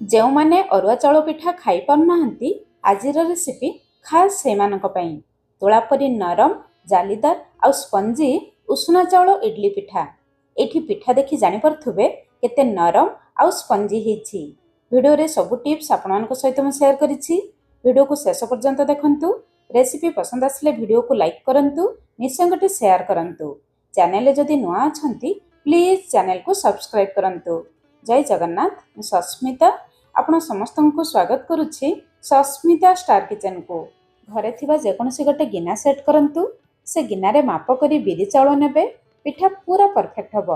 ଯେଉଁମାନେ ଅରୁଆ ଚାଉଳ ପିଠା ଖାଇପାରୁନାହାନ୍ତି, ଆଜିର ରେସିପି ଖାସ୍ ସେମାନଙ୍କ ପାଇଁ। ତୁଳା ପରି ନରମ, ଜାଲିଦାର ଆଉ ସ୍ପଞ୍ଜି ଉଷୁନା ଚାଉଳ ଇଡଲି ପିଠା। ଏଠି ପିଠା ଦେଖି ଜାଣିପାରୁଥିବେ କେତେ ନରମ ଆଉ ସ୍ପଞ୍ଜି ହେଇଛି। ଭିଡ଼ିଓରେ ସବୁ ଟିପ୍ସ ଆପଣମାନଙ୍କ ସହିତ ମୁଁ ସେୟାର କରିଛି। ଭିଡ଼ିଓକୁ ଶେଷ ପର୍ଯ୍ୟନ୍ତ ଦେଖନ୍ତୁ। ରେସିପି ପସନ୍ଦ ଆସିଲେ ଭିଡ଼ିଓକୁ ଲାଇକ୍ କରନ୍ତୁ, ନିଶ୍ଚୟ ଗୋଟେ ସେୟାର କରନ୍ତୁ। ଚ୍ୟାନେଲରେ ଯଦି ନୂଆ ଅଛନ୍ତି ପ୍ଲିଜ୍ ଚ୍ୟାନେଲକୁ ସବସ୍କ୍ରାଇବ୍ କରନ୍ତୁ। ଜୟ ଜଗନ୍ନାଥ, ମୁଁ ସସ୍ମିତା ଆପଣ ସମସ୍ତଙ୍କୁ ସ୍ୱାଗତ କରୁଛି ସସ୍ମିତା ଷ୍ଟାର କିଚେନକୁ। ଘରେ ଥିବା ଯେକୌଣସି ଗୋଟେ ଗିନା ସେଟ୍ କରନ୍ତୁ। ସେ ଗିନାରେ ମାପ କରି ବିରି ଚାଉଳ ନେବେ। ପିଠା ପୁରା ପରଫେକ୍ଟ ହେବ।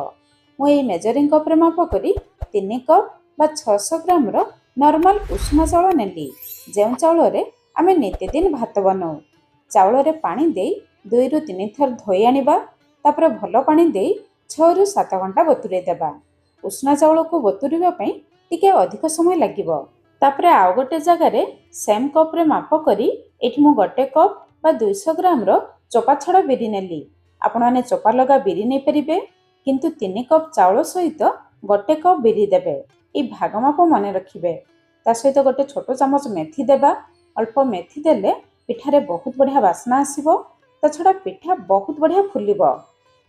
ମୁଁ ଏଇ ମେଜରିଂ କପ୍ରେ ମାପ କରି 3 କପ୍ ବା 600 ଗ୍ରାମର ନର୍ମାଲ ଉଷୁନା ଚାଉଳ ନେଲି, ଯେଉଁ ଚାଉଳରେ ଆମେ ନିତିଦିନ ଭାତ ବନାଉ। ଚାଉଳରେ ପାଣି ଦେଇ 2ରୁ 3 ଥର ଧୋଇ ଆଣିବା। ତାପରେ ଭଲ ପାଣି ଦେଇ 6ରୁ 7 ଘଣ୍ଟା ବତୁରେଇ ଦେବା। ଉଷୁନା ଚାଉଳକୁ ବତୁରିବା ପାଇଁ ଟିକେ ଅଧିକ ସମୟ ଲାଗିବ। ତାପରେ ଆଉ ଗୋଟେ ଜାଗାରେ ସେମ୍ କପ୍ରେ ମାପ କରି ଏଠି ମୁଁ 1 କପ୍ ବା 200 ଗ୍ରାମର ଚୋପା ଛଡ଼ା ବିରି ନେଲି। ଆପଣମାନେ ଚୋପା ଲଗା ବିରି ନେଇପାରିବେ, କିନ୍ତୁ 3 କପ୍ ଚାଉଳ ସହିତ 1 କପ୍ ବିରି ଦେବେ। এই ଭାଗ ମାପ ମନେ ରଖିବେ। ତା ସହିତ ଗୋଟେ ଛୋଟ ଚାମଚ ମେଥି ଦେବା। ଅଳ୍ପ ମେଥି ଦେଲେ ପିଠାରେ ବହୁତ ବଢ଼ିଆ ବାସ୍ନା ଆସିବ। ତା ଛଡ଼ା ପିଠା ବହୁତ ବଢ଼ିଆ ଫୁଲିବ।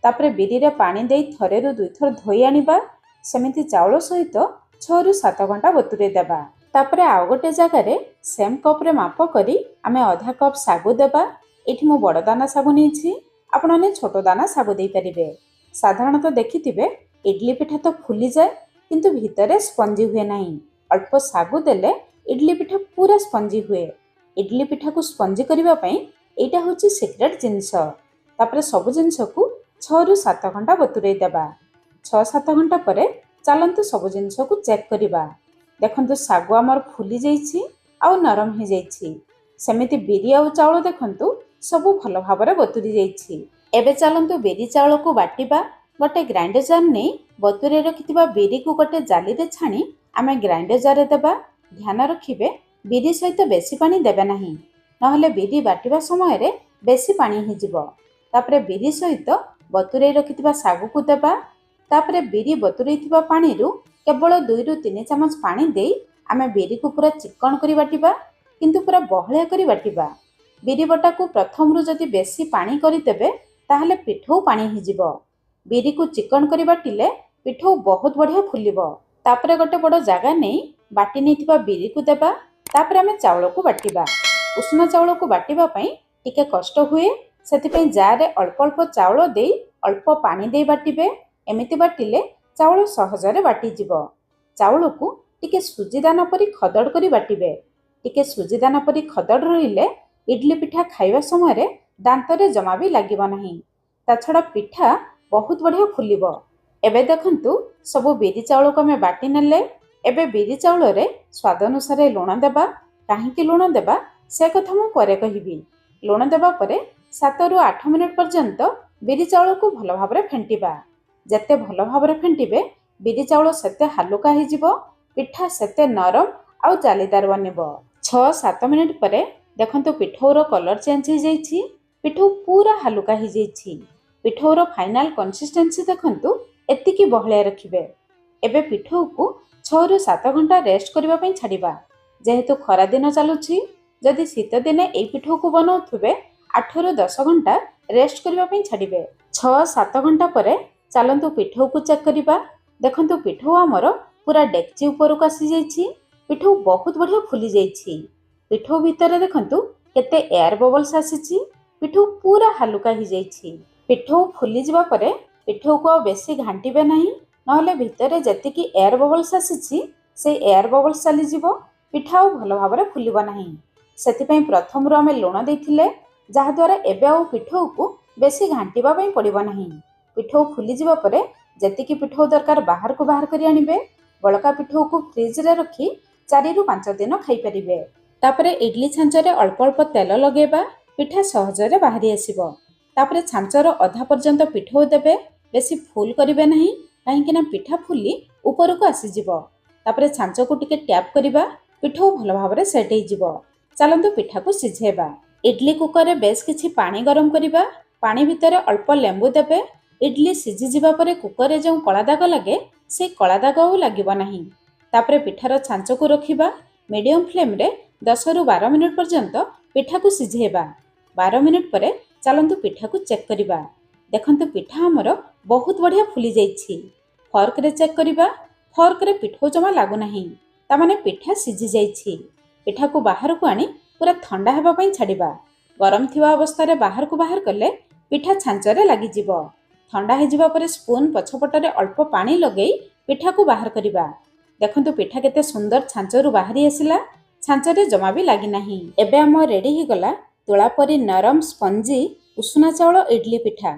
ତାପରେ ବିରିରେ ପାଣି ଦେଇ 1ରୁ 2 ଥର ଧୋଇ ଆଣିବା। ସେମିତି ଚାଉଳ ସହିତ 6ରୁ 7 ଘଣ୍ଟା ବତୁରେଇ ଦେବା। ତାପରେ ଆଉ ଗୋଟେ ଜାଗାରେ ସେମ୍ କପ୍ରେ ମାପ କରି ଆମେ ଅଧା କପ୍ ଶାଗୁ ଦେବା। ଏଠି ମୁଁ ବଡ଼ ଦାନା ଶାଗୁ ନେଇଛି, ଆପଣମାନେ ଛୋଟ ଦାନା ଶାଗୁ ଦେଇପାରିବେ। ସାଧାରଣତଃ ଦେଖିଥିବେ ଇଡଲି ପିଠା ତ ଫୁଲିଯାଏ, କିନ୍ତୁ ଭିତରେ ସ୍ପଞ୍ଜି ହୁଏ ନାହିଁ। ଅଳ୍ପ ଶାଗୁ ଦେଲେ ଇଡଲି ପିଠା ପୁରା ସ୍ପଞ୍ଜି ହୁଏ। ଇଡଲି ପିଠାକୁ ସ୍ପଞ୍ଜି କରିବା ପାଇଁ ଏଇଟା ହେଉଛି ସିକ୍ରେଟ୍ ଜିନିଷ। ତାପରେ ସବୁ ଜିନିଷକୁ 6ରୁ 7 ଘଣ୍ଟା ବତୁରେଇ ଦେବା। 6-7 ଘଣ୍ଟା ପରେ ଚାଲନ୍ତୁ ସବୁ ଜିନିଷକୁ ଚେକ୍ କରିବା। ଦେଖନ୍ତୁ ଶାଗୁ ଆମର ଫୁଲି ଯାଇଛି ଆଉ ନରମ ହେଇଯାଇଛି। ସେମିତି ବିରି ଆଉ ଚାଉଳ ଦେଖନ୍ତୁ ସବୁ ଭଲ ଭାବରେ ବତୁରି ଯାଇଛି। ଏବେ ଚାଲନ୍ତୁ ବିରି ଚାଉଳକୁ ବାଟିବା। ଗୋଟେ ଗ୍ରାଇଣ୍ଡର ଜାର୍ ନେଇ ବତୁରେଇ ରଖିଥିବା ବିରିକୁ ଗୋଟେ ଜାଲିରେ ଛାଣି ଆମେ ଗ୍ରାଇଣ୍ଡର ଜାର୍ରେ ଦେବା। ଧ୍ୟାନ ରଖିବେ ବିରି ସହିତ ବେଶୀ ପାଣି ଦେବେ ନାହିଁ, ନହେଲେ ବିରି ବାଟିବା ସମୟରେ ବେଶୀ ପାଣି ହେଇଯିବ। ତାପରେ ବିରି ସହିତ ବତୁରେଇ ରଖିଥିବା ଶାଗୁକୁ ଦେବା। ତାପରେ ବିରି ବତୁରେଇଥିବା ପାଣିରୁ କେବଳ 2ରୁ 3 ଚାମଚ ପାଣି ଦେଇ ଆମେ ବିରିକୁ ପୁରା ଚିକ୍କଣ କରି ବାଟିବା, କିନ୍ତୁ ପୁରା ବହଳିଆ କରି ବାଟିବା। ବିରି ବଟାକୁ ପ୍ରଥମରୁ ଯଦି ବେଶୀ ପାଣି କରିଦେବେ ତାହେଲେ ପିଠଉ ପାଣି ହେଇଯିବ। ବିରିକୁ ଚିକ୍କଣ କରି ବାଟିଲେ ପିଠଉ ବହୁତ ବଢ଼ିଆ ଫୁଲିବ। ତାପରେ ଗୋଟେ ବଡ଼ ଜାଗା ନେଇ ବାଟି ନେଇଥିବା ବିରିକୁ ଦେବା। ତାପରେ ଆମେ ଚାଉଳକୁ ବାଟିବା। ଉଷୁନା ଚାଉଳକୁ ବାଟିବା ପାଇଁ ଟିକେ କଷ୍ଟ ହୁଏ, ସେଥିପାଇଁ ଜାର୍ରେ ଅଳ୍ପ ଅଳ୍ପ ଚାଉଳ ଦେଇ ଅଳ୍ପ ପାଣି ଦେଇ ବାଟିବେ। ଏମିତି ବାଟିଲେ ଚାଉଳ ସହଜରେ ବାଟିଯିବ। ଚାଉଳକୁ ଟିକେ ସୁଜି ଦାନା ପରି ଖଦଡ଼ କରି ବାଟିବେ। ଟିକେ ସୁଜି ଦାନା ପରି ଖଦଡ଼ ରହିଲେ ଇଡଲି ପିଠା ଖାଇବା ସମୟରେ ଦାନ୍ତରେ ଜମା ବି ଲାଗିବ ନାହିଁ। ତା ଛଡ଼ା ପିଠା ବହୁତ ବଢ଼ିଆ ଫୁଲିବ। ଏବେ ଦେଖନ୍ତୁ ସବୁ ବିରି ଚାଉଳକୁ ଆମେ ବାଟି ନେଲେ। ଏବେ ବିରି ଚାଉଳରେ ସ୍ୱାଦ ଅନୁସାରେ ଲୁଣ ଦେବା। କାହିଁକି ଲୁଣ ଦେବା ସେ କଥା ମୁଁ ପରେ କହିବି। ଲୁଣ ଦେବା ପରେ 7ରୁ 8 ମିନିଟ୍ ପର୍ଯ୍ୟନ୍ତ ବିରି ଚାଉଳକୁ ଭଲ ଭାବରେ ଫେଣ୍ଟିବା। ଯେତେ ଭଲ ଭାବରେ ଫେଣ୍ଟିବେ ବିରି ଚାଉଳ ସେତେ ହାଲୁକା ହେଇଯିବ, ପିଠା ସେତେ ନରମ ଆଉ ଜାଲିଦାର ବନିବ। 6-7 ମିନିଟ୍ ପରେ ଦେଖନ୍ତୁ ପିଠଉର କଲର୍ ଚେଞ୍ଜ ହେଇଯାଇଛି। ପିଠଉ ପୁରା ହାଲୁକା ହେଇଯାଇଛି। ପିଠଉର ଫାଇନାଲ କନସିଷ୍ଟେନ୍ସି ଦେଖନ୍ତୁ ଏତିକି ବହଳିଆ ରଖିବେ। ଏବେ ପିଠଉକୁ 6ରୁ 7 ଘଣ୍ଟା ରେଷ୍ଟ କରିବା ପାଇଁ ଛାଡ଼ିବା। ଯେହେତୁ ଖରାଦିନ ଚାଲୁଛି, ଯଦି ଶୀତ ଦିନେ ଏଇ ପିଠଉକୁ ବନାଉଥିବେ 8ରୁ 10 ଘଣ୍ଟା ରେଷ୍ଟ କରିବା ପାଇଁ ଛାଡ଼ିବେ। 6-7 ଘଣ୍ଟା ପରେ ଚାଲନ୍ତୁ ପିଠଉକୁ ଚେକ୍ କରିବା। ଦେଖନ୍ତୁ ପିଠଉ ଆମର ପୁରା ଡେକ୍ଚି ଉପରକୁ ଆସିଯାଇଛି। ପିଠଉ ବହୁତ ବଢ଼ିଆ ଫୁଲି ଯାଇଛି। ପିଠଉ ଭିତରେ ଦେଖନ୍ତୁ କେତେ ଏୟାର ବବଲ୍ସ ଆସିଛି। ପିଠଉ ପୁରା ହାଲୁକା ହେଇଯାଇଛି। ପିଠଉ ଫୁଲିଯିବା ପରେ ପିଠଉକୁ ଆଉ ବେଶୀ ଘାଣ୍ଟିବେ ନାହିଁ, ନହେଲେ ଭିତରେ ଯେତିକି ଏୟାର ବବଲ୍ସ ଆସିଛି ସେଇ ଏୟାର ବବଲ୍ସ ଚାଲିଯିବ। ପିଠା ଆଉ ଭଲ ଭାବରେ ଫୁଲିବ ନାହିଁ। ସେଥିପାଇଁ ପ୍ରଥମରୁ ଆମେ ଲୁଣ ଦେଇଥିଲେ, ଯାହାଦ୍ୱାରା ଏବେ ଆଉ ପିଠଉକୁ ବେଶୀ ଘାଣ୍ଟିବା ପାଇଁ ପଡ଼ିବ ନାହିଁ। ପିଠଉ ଫୁଲିଯିବା ପରେ ଯେତିକି ପିଠଉ ଦରକାର ବାହାରକୁ ବାହାର କରି ଆଣିବେ। ବଳକା ପିଠଉକୁ ଫ୍ରିଜରେ ରଖି 4ରୁ 5 ଦିନ ଖାଇପାରିବେ। ତାପରେ ଇଡଲି ଛାଞ୍ଚରେ ଅଳ୍ପ ଅଳ୍ପ ତେଲ ଲଗାଇବା। ପିଠା ସହଜରେ ବାହାରି ଆସିବ। ତାପରେ ଛାଞ୍ଚର ଅଧା ପର୍ଯ୍ୟନ୍ତ ପିଠଉ ଦେବେ। ବେଶୀ ଫୁଲ କରିବେ ନାହିଁ, କାହିଁକିନା ପିଠା ଫୁଲି ଉପରକୁ ଆସିଯିବ। ତାପରେ ଛାଞ୍ଚକୁ ଟିକେ ଟ୍ୟାପ୍ କରିବା। ପିଠଉ ଭଲ ଭାବରେ ସେଟ୍ ହେଇଯିବ। ଚାଲନ୍ତୁ ପିଠାକୁ ସିଝେଇବା। ଇଡଲି କୁକରରେ ବେଶ୍ କିଛି ପାଣି ଗରମ କରିବା। ପାଣି ଭିତରେ ଅଳ୍ପ ଲେମ୍ବୁ ଦେବେ। ଇଡଲି ସିଝିଯିବା ପରେ କୁକରରେ ଯେଉଁ କଳା ଦାଗ ଲାଗେ, ସେଇ କଳା ଦାଗ ଆଉ ଲାଗିବ ନାହିଁ। तापरे पिठार छांचकु रखिबा मीडियम फ्लेम रे 10 रु 12 मिनिट पर्यंत पिठा को सिझेबा। 12 मिनिट परे चलंतु पिठा को चेक करिबा। देखंतु पिठा हमर बहुत बढ़िया फुली जाइछि। फॉर्क रे चेक करिबा। फॉर्क रे पिठो जमा लागु नाही, ता माने पिठा सिझी जाइछि। पिठा को बाहर को आनी पूरा ठंडा हेबा पई छाडिबा। गरम थिबा अवस्था रे बाहर को बाहर कले पिठा छांचरे लागि जिवो। ठंडा हे जिबा परे स्पून पछपटरे अल्प पानी लगेई पिठा को बाहर करिबा। देखंतु पिठा केते सुंदर छांचरू बाहरी आसिला। छांचरे जमा भी लागि नाही। एबे हम रेडी ही गला तोळा परी नरम स्पंजी उषुना चाउଳ इडली पिठा।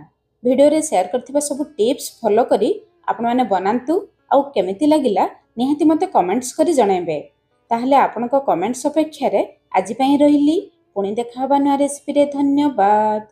वीडियो रे शेयर करथिबा सब टिप्स फॉलो करी आपण माने बनांतु आउ केमिति लागिला निहाती मते कमेंट्स करी जणाइबे। ताहले आपनको कमेंट्स अपेक्षा रे आजि पई रहिली। पुणी देखा हबा नया रेसिपी रे। धन्यवाद।